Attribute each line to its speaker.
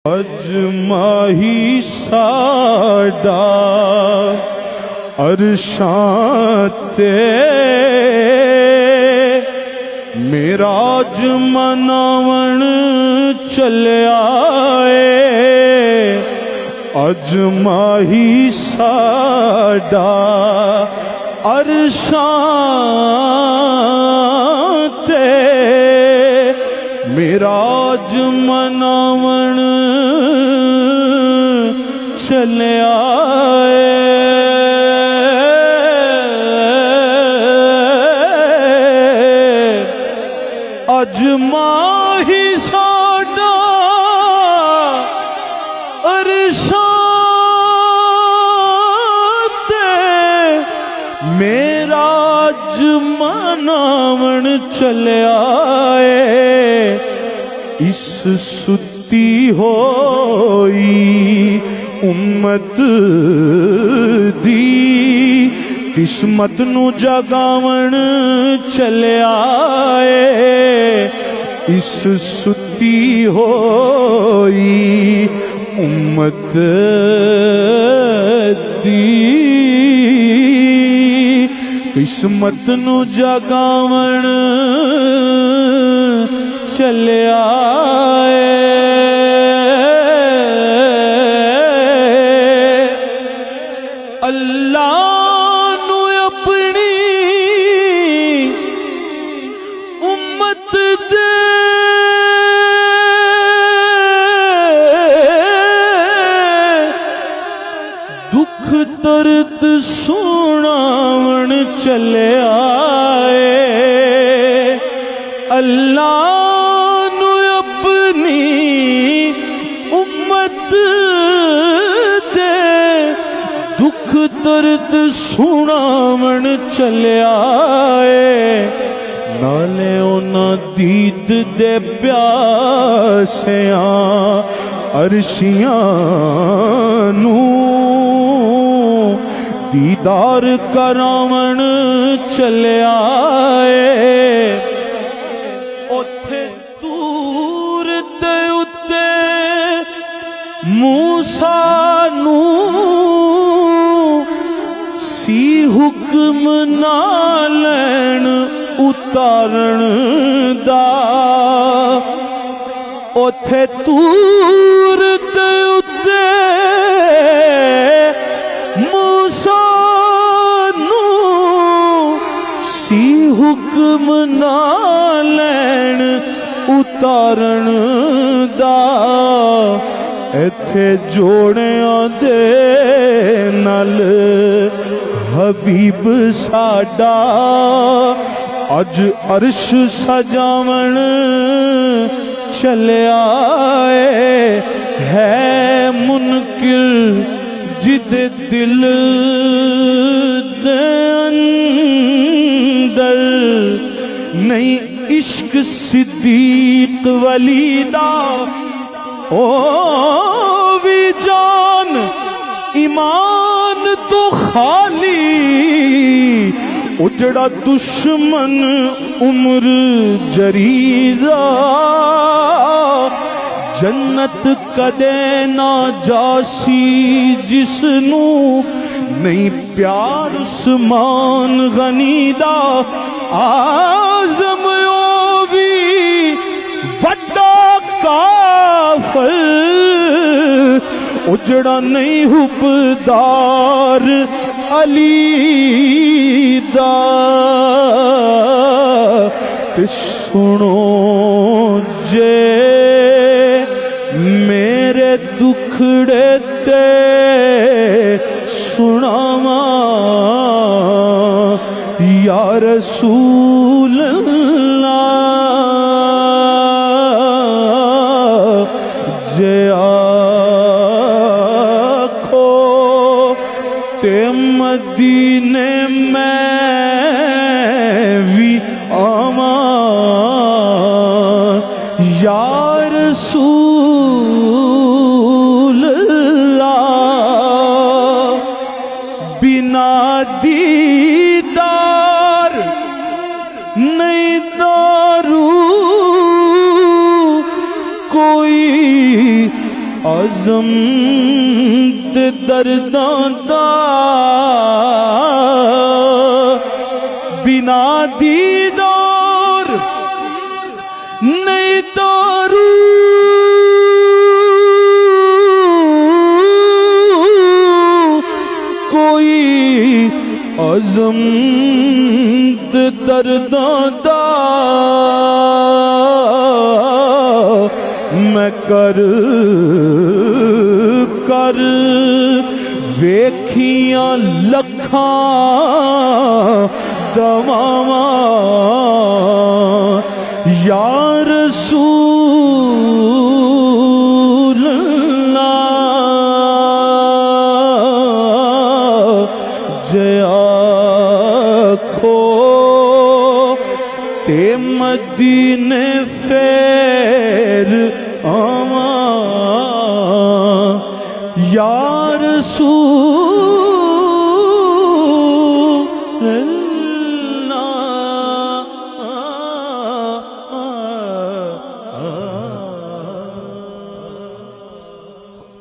Speaker 1: اج ماہی ساڈا عرشاں تے معراج مناون چلیا اے اج ماہی ساڈا عرشاں تے معراج مناون چلیا اج ماہی ساڈا عرشاں تے معراج مناون چلیا اے اس ستی ہوئی امت دی قسمت نو جگاون چلیا اے اس ستی ہوئی امت دی قسمت نو جگاون چلیا اللہ نو اپنی امت دے دکھ درد سناون چلیا اے اللہ نو اپنی امت دے دکھ درد سناون چلیا اے نالے اونا دید دے پیاسیاں عرشیاں نو دیدار کراون چلیا اے اوتھے دور دے اتے موسیٰ نو سی حکم نہ لین اتارن دا اوتھے دور دے اتے موسیٰ نو سی حکم نہ لین اتارن دا ایتھے جوڑیاں دے نال حبیب ساڈا اج عرش سجاون چلیا اے ہے منکر جد دل دے اندر نہیں عشق صدیق ولی دا او وی جان ایمان تو خالی اجڑا دشمن عمر جریدہ جنت کدے نہ جاسی جس نو نہیں پیار عثمان غنی دا آزم اووی وڈا کافر اجڑا نہیں حبدار علی دا تے سنو جے میرے دکھڑے تے سناواں یا رسول اللہ جے آکھو تے مدینے میں وی آواں یا رسول اللہ بنا دیدار نہیں دارو کوئی عزم دے درداں دا بنا دیدار نہیں دارو کوئی عزم دے درداں دا میں کر کر ویکھیاں لکھاں دواواں یا رسول اللہ جے آکھو تے مدینے پھر آواں یا رسول